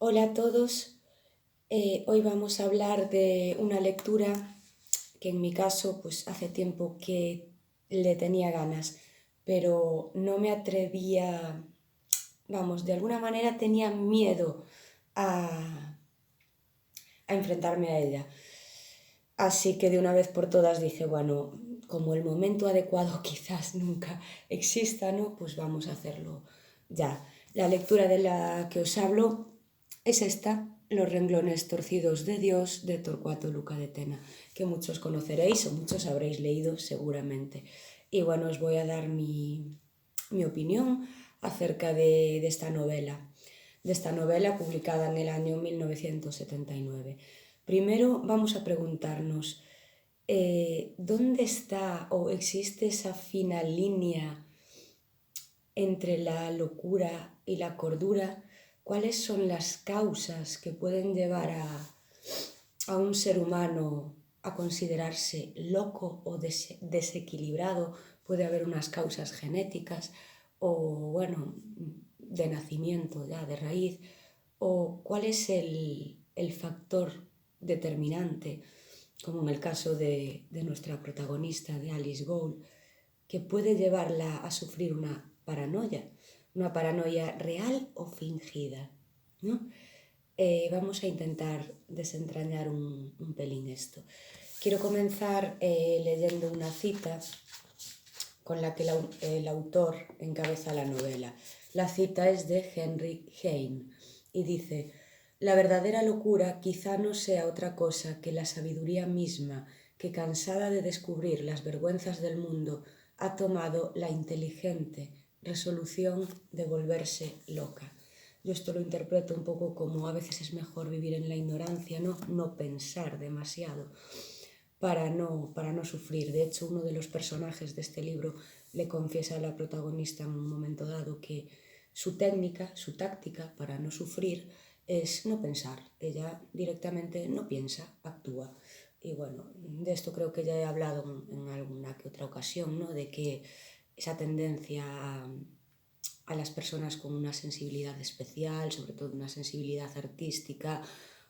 Hola a todos. Hoy vamos a hablar de una lectura que en mi caso pues hace tiempo que le tenía ganas, pero no me atrevía, vamos, de alguna manera tenía miedo a, a enfrentarme a ella. Así que de una vez por todas dije, bueno, como el momento adecuado quizás nunca exista, ¿no? Pues vamos a hacerlo ya. La lectura de la que os hablo es esta, Los renglones torcidos de Dios, de Torcuato Luca de Tena, que muchos conoceréis o muchos habréis leído seguramente. Y bueno, os voy a dar mi opinión acerca de esta novela publicada en el año 1979. Primero vamos a preguntarnos, ¿dónde está o existe esa fina línea entre la locura y la cordura? ¿Cuáles son las causas que pueden llevar a un ser humano a considerarse loco o desequilibrado? Puede haber unas causas genéticas o, bueno, de nacimiento ya, de raíz. ¿O cuál es el factor determinante, como en el caso de nuestra protagonista, de Alice Gould, que puede llevarla a sufrir una paranoia real o fingida, ¿no? Vamos a intentar desentrañar un pelín esto. Quiero comenzar leyendo una cita con la que el autor encabeza la novela. La cita es de Henry Heine y dice: «La verdadera locura quizá no sea otra cosa que la sabiduría misma que, cansada de descubrir las vergüenzas del mundo, ha tomado la inteligente resolución de volverse loca». Yo esto lo interpreto un poco como a veces es mejor vivir en la ignorancia, no pensar demasiado para no sufrir. De hecho, uno de los personajes de este libro le confiesa a la protagonista en un momento dado que su técnica, su táctica para no sufrir es no pensar. Ella directamente no piensa, actúa. Y bueno, de esto creo que ya he hablado en alguna que otra ocasión, ¿no? De que esa tendencia a las personas con una sensibilidad especial, sobre todo una sensibilidad artística,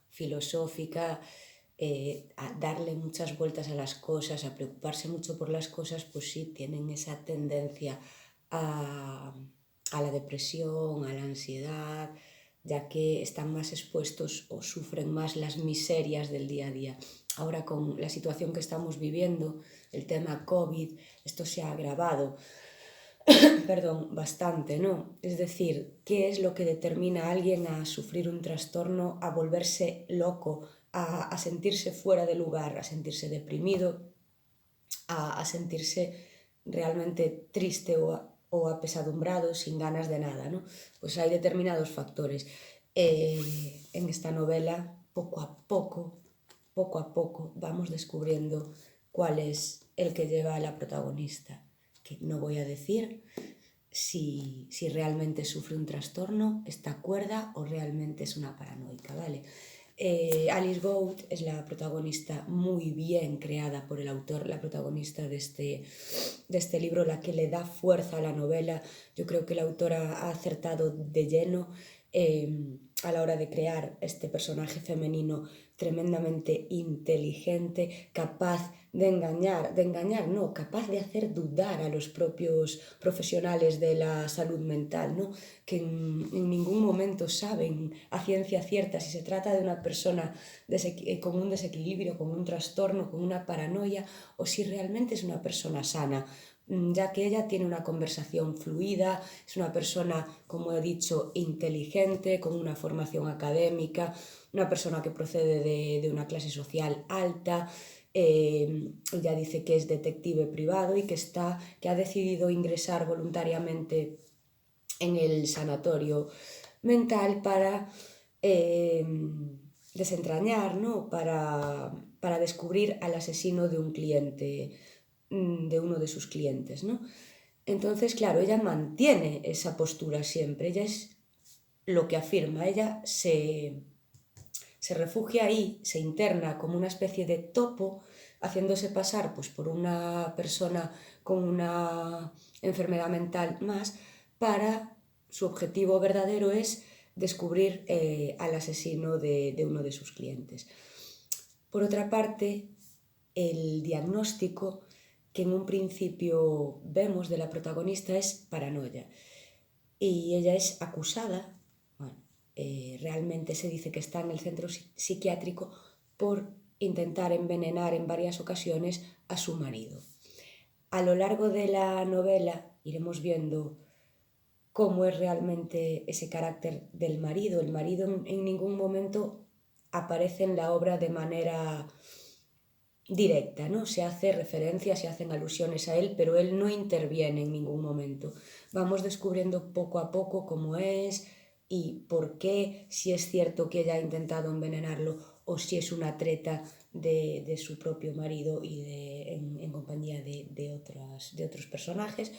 filosófica, a darle muchas vueltas a las cosas, a preocuparse mucho por las cosas, pues sí, tienen esa tendencia a la depresión, a la ansiedad, ya que están más expuestos o sufren más las miserias del día a día. Ahora, con la situación que estamos viviendo, el tema COVID, esto se ha agravado bastante, ¿no? Es decir, ¿qué es lo que determina a alguien a sufrir un trastorno, a volverse loco, a sentirse fuera de lugar, a sentirse deprimido, a sentirse realmente triste o apesadumbrado, sin ganas de nada, ¿no? Pues hay determinados factores. En esta novela, poco a poco, vamos descubriendo cuál es el que lleva a la protagonista, que no voy a decir si realmente sufre un trastorno, está cuerda o realmente es una paranoica, ¿vale? Alice Gould es la protagonista muy bien creada por el autor, la protagonista de este libro, la que le da fuerza a la novela. Yo creo que el autor ha acertado de lleno a la hora de crear este personaje femenino tremendamente inteligente, capaz capaz de hacer dudar a los propios profesionales de la salud mental, ¿no? Que en ningún momento saben a ciencia cierta si se trata de una persona con un desequilibrio, con un trastorno, con una paranoia, o si realmente es una persona sana, ya que ella tiene una conversación fluida, es una persona, como he dicho, inteligente, con una formación académica, una persona que procede de una clase social alta. Ella dice que es detective privado y que ha decidido ingresar voluntariamente en el sanatorio mental para desentrañar, ¿no? Para descubrir al asesino de un cliente, de uno de sus clientes, ¿no? Entonces, claro, ella mantiene esa postura siempre, ella es lo que afirma, ella se refugia ahí, se interna como una especie de topo, haciéndose pasar pues, por una persona con una enfermedad mental más, para su objetivo verdadero es descubrir al asesino de uno de sus clientes. Por otra parte, el diagnóstico que en un principio vemos de la protagonista es paranoia, y ella es acusada, bueno, realmente se dice que está en el centro psiquiátrico por intentar envenenar en varias ocasiones a su marido. A lo largo de la novela iremos viendo cómo es realmente ese carácter del marido. El marido en ningún momento aparece en la obra de manera directa, ¿no? Se hace referencia, se hacen alusiones a él, pero él no interviene en ningún momento. Vamos descubriendo poco a poco cómo es y por qué, si es cierto que ella ha intentado envenenarlo o si es una treta de su propio marido y en compañía de otros personajes,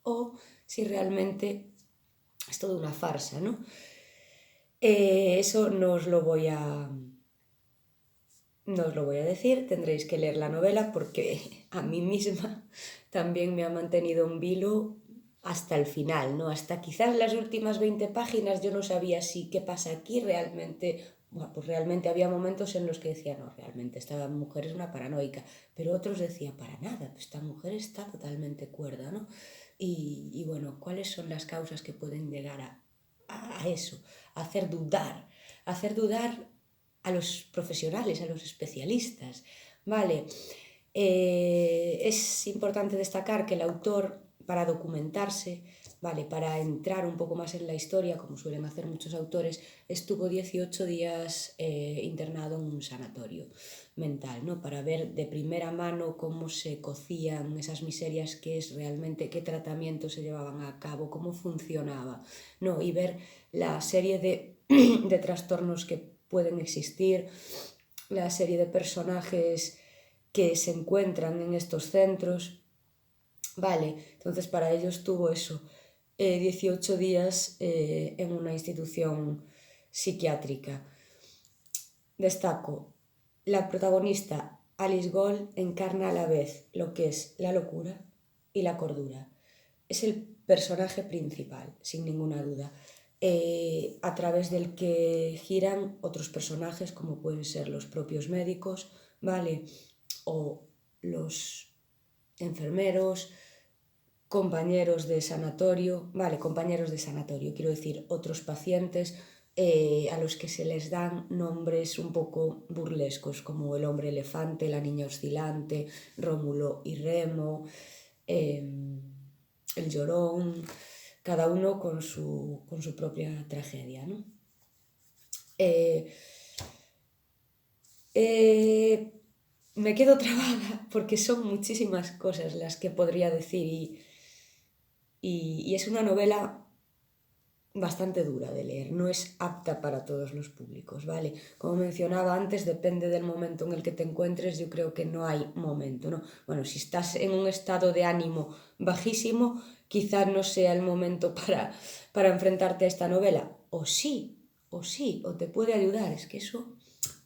o si realmente es toda una farsa, ¿no? Eso no os lo voy a decir, tendréis que leer la novela porque a mí misma también me ha mantenido en vilo hasta el final, ¿no? Hasta quizás las últimas 20 páginas yo no sabía si qué pasa aquí realmente. Bueno, pues realmente había momentos en los que decía, no, realmente esta mujer es una paranoica, pero otros decían, para nada, esta mujer está totalmente cuerda, ¿no? Y bueno, ¿cuáles son las causas que pueden llegar a eso? A hacer dudar a los profesionales, a los especialistas. Vale, es importante destacar que el autor, para documentarse, vale, para entrar un poco más en la historia, como suelen hacer muchos autores, estuvo 18 días internado en un sanatorio mental, ¿no? Para ver de primera mano cómo se cocían esas miserias, qué es realmente, qué tratamientos se llevaban a cabo, cómo funcionaba, ¿no? Y ver la serie de trastornos que pueden existir, la serie de personajes que se encuentran en estos centros. Vale, entonces para ello estuvo eso, 18 días en una institución psiquiátrica. Destaco, la protagonista Alice Gold encarna a la vez lo que es la locura y la cordura. Es el personaje principal, sin ninguna duda, a través del que giran otros personajes como pueden ser los propios médicos, ¿vale? O los enfermeros, compañeros de sanatorio, vale, compañeros de sanatorio, quiero decir, otros pacientes a los que se les dan nombres un poco burlescos, como el hombre elefante, la niña oscilante, Rómulo y Remo, el llorón, cada uno con su propia tragedia, ¿no? Me quedo trabada porque son muchísimas cosas las que podría decir y es una novela bastante dura de leer, no es apta para todos los públicos, ¿vale? Como mencionaba antes, depende del momento en el que te encuentres, yo creo que no hay momento, ¿no? Bueno, si estás en un estado de ánimo bajísimo, quizás no sea el momento para enfrentarte a esta novela, o sí, o te puede ayudar, es que eso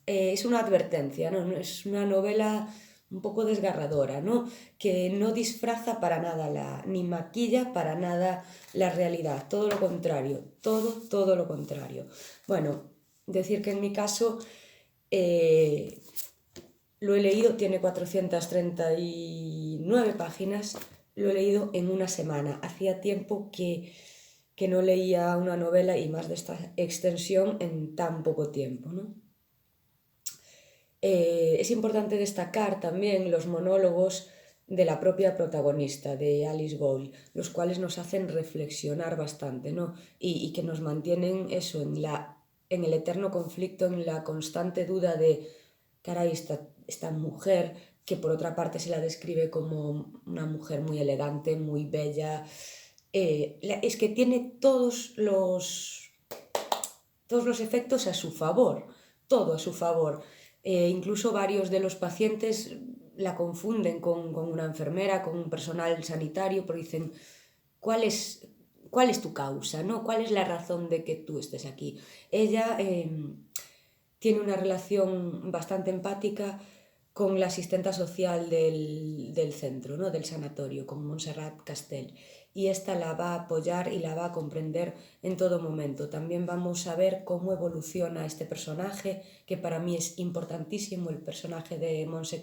es una advertencia, ¿no? Es una novela un poco desgarradora, ¿no? Que no disfraza para nada ni maquilla para nada la realidad, todo lo contrario, todo lo contrario. Bueno, decir que en mi caso lo he leído, tiene 439 páginas, lo he leído en una semana. Hacía tiempo que no leía una novela y más de esta extensión en tan poco tiempo, ¿no? Es importante destacar también los monólogos de la propia protagonista, de Alice Gold, los cuales nos hacen reflexionar bastante, ¿no? Y que nos mantienen eso, en el eterno conflicto, en la constante duda de, caray, esta mujer, que por otra parte se la describe como una mujer muy elegante, muy bella, es que tiene todos los efectos a su favor, todo a su favor. Incluso varios de los pacientes la confunden con una enfermera, con un personal sanitario, porque dicen, ¿cuál es tu causa, ¿no? ¿Cuál es la razón de que tú estés aquí? Ella tiene una relación bastante empática con la asistenta social del centro, ¿no? Del sanatorio, con Montserrat Castell. Y esta la va a apoyar y la va a comprender en todo momento. También vamos a ver cómo evoluciona este personaje, que para mí es importantísimo, el personaje de Monse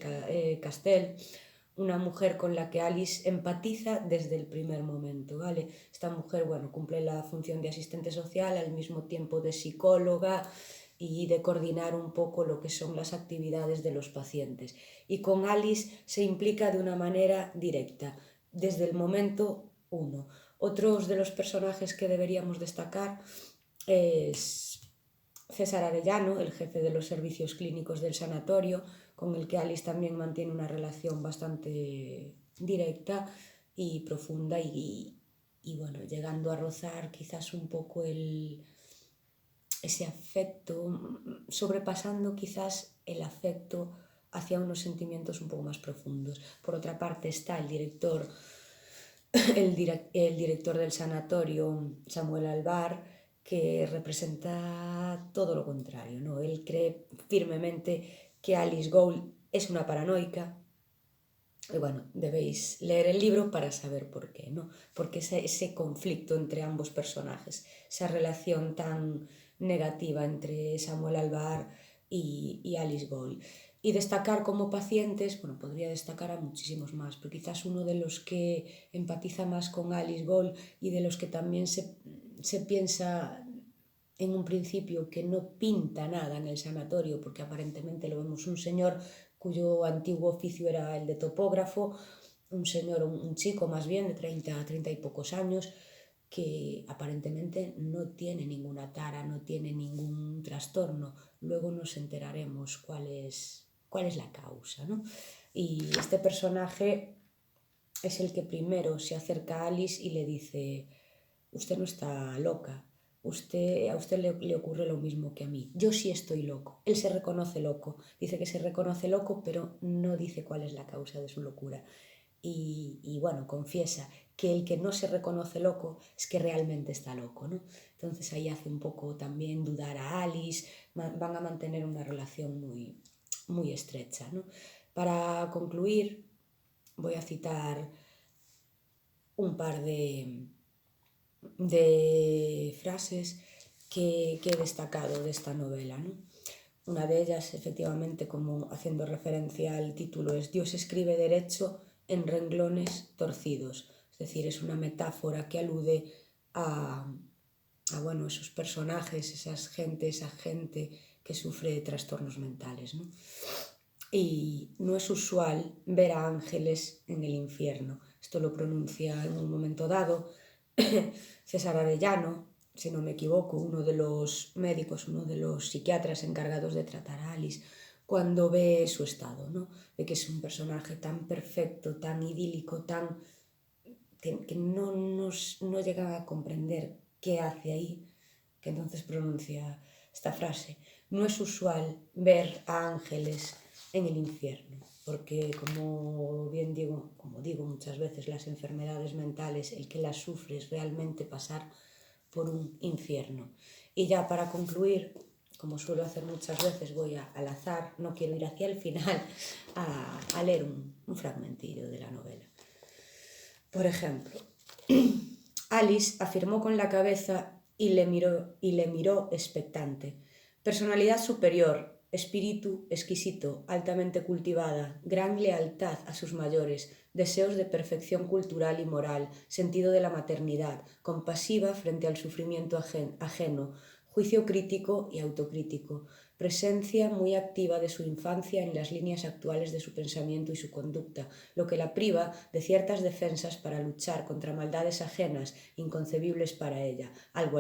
Castell, una mujer con la que Alice empatiza desde el primer momento, ¿vale? Esta mujer, bueno, cumple la función de asistente social, al mismo tiempo de psicóloga y de coordinar un poco lo que son las actividades de los pacientes. Y con Alice se implica de una manera directa, desde el momento uno. Otros de los personajes que deberíamos destacar es César Arellano, el jefe de los servicios clínicos del sanatorio, con el que Alice también mantiene una relación bastante directa y profunda y bueno, llegando a rozar quizás un poco ese afecto, sobrepasando quizás el afecto hacia unos sentimientos un poco más profundos. Por otra parte está el director del sanatorio, Samuel Alvar, que representa todo lo contrario, ¿no? Él cree firmemente que Alice Gould es una paranoica. Y bueno, debéis leer el libro para saber por qué, ¿no? Porque ese conflicto entre ambos personajes, esa relación tan negativa entre Samuel Alvar y Alice Gould. Y destacar como pacientes, bueno, podría destacar a muchísimos más, pero quizás uno de los que empatiza más con Alice Gould y de los que también se piensa en un principio que no pinta nada en el sanatorio, porque aparentemente lo vemos un señor cuyo antiguo oficio era el de topógrafo, un señor, un chico más bien de 30 y pocos años, que aparentemente no tiene ninguna tara, no tiene ningún trastorno. Luego nos enteraremos cuál es la causa, ¿no? Y este personaje es el que primero se acerca a Alice y le dice: usted no está loca, a usted le ocurre lo mismo que a mí, yo sí estoy loco. Él se reconoce loco, dice que se reconoce loco, pero no dice cuál es la causa de su locura. Y bueno, confiesa que el que no se reconoce loco es que realmente está loco, ¿no? Entonces ahí hace un poco también dudar a Alice, van a mantener una relación muy, muy estrecha, ¿no? Para concluir, voy a citar un par de frases que he destacado de esta novela, ¿no? Una de ellas, efectivamente, como haciendo referencia al título, es: Dios escribe derecho en renglones torcidos. Es decir, es una metáfora que alude a bueno, esos personajes, esa gente que sufre trastornos mentales, ¿no? Y no es usual ver a ángeles en el infierno. Esto lo pronuncia en un momento dado César Arellano, si no me equivoco, uno de los médicos, uno de los psiquiatras encargados de tratar a Alice, cuando ve su estado, ¿no? Ve que es un personaje tan perfecto, tan idílico, que no llega a comprender qué hace ahí, que entonces pronuncia esta frase: no es usual ver a ángeles en el infierno, porque como digo muchas veces, las enfermedades mentales, el que las sufre es realmente pasar por un infierno. Y ya para concluir, como suelo hacer muchas veces, voy al azar, no quiero ir hacia el final, a leer un fragmentillo de la novela. Por ejemplo, Alice afirmó con la cabeza y le miró expectante. Personalidad superior, espíritu exquisito, altamente cultivada, gran lealtad a sus mayores, deseos de perfección cultural y moral, sentido de la maternidad, compasiva frente al sufrimiento ajeno, juicio crítico y autocrítico, presencia muy activa de su infancia en las líneas actuales de su pensamiento y su conducta, lo que la priva de ciertas defensas para luchar contra maldades ajenas inconcebibles para ella, algo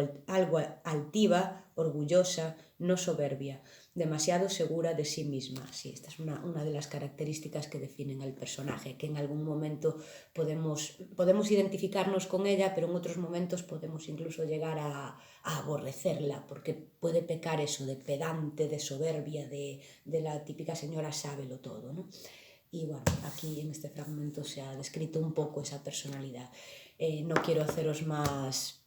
altiva, orgullosa, no soberbia, demasiado segura de sí misma. Sí, esta es una de las características que definen al personaje, que en algún momento podemos identificarnos con ella, pero en otros momentos podemos incluso llegar a aborrecerla, porque puede pecar eso de pedante, de soberbia, de la típica señora sábelo todo, ¿no? Y bueno, aquí en este fragmento se ha descrito un poco esa personalidad. No quiero haceros más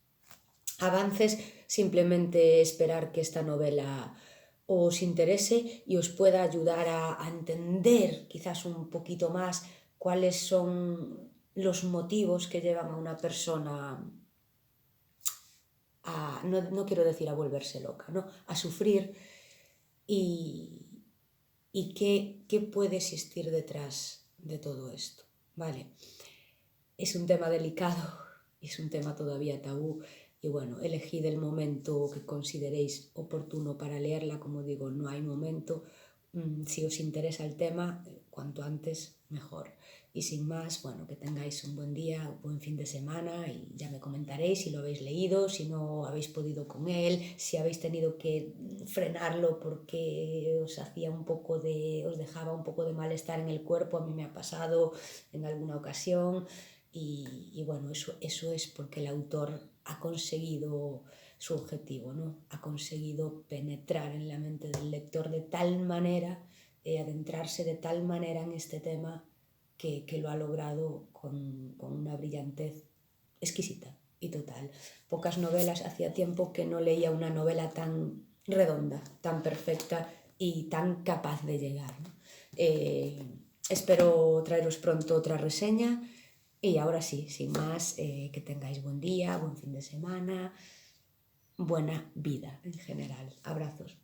avances, simplemente esperar que esta novela os interese y os pueda ayudar a entender quizás un poquito más cuáles son los motivos que llevan a una persona a, no quiero decir a volverse loca, ¿no? A sufrir y qué puede existir detrás de todo esto, ¿vale? Es un tema delicado, es un tema todavía tabú y bueno, elegid el momento que consideréis oportuno para leerla, como digo, no hay momento. Si os interesa el tema, cuanto antes mejor. Y sin más, bueno, que tengáis un buen día, un buen fin de semana y ya me comentaréis si lo habéis leído, si no habéis podido con él, si habéis tenido que frenarlo porque os hacía os dejaba un poco de malestar en el cuerpo. A mí me ha pasado en alguna ocasión y bueno, eso es porque el autor ha conseguido su objetivo, ¿no? Ha conseguido penetrar en la mente del lector de tal manera, adentrarse de tal manera en este tema que lo ha logrado con una brillantez exquisita y total. Pocas novelas, hacía tiempo que no leía una novela tan redonda, tan perfecta y tan capaz de llegar, ¿no? Espero traeros pronto otra reseña y ahora sí, sin más, que tengáis buen día, buen fin de semana, buena vida en general. Abrazos.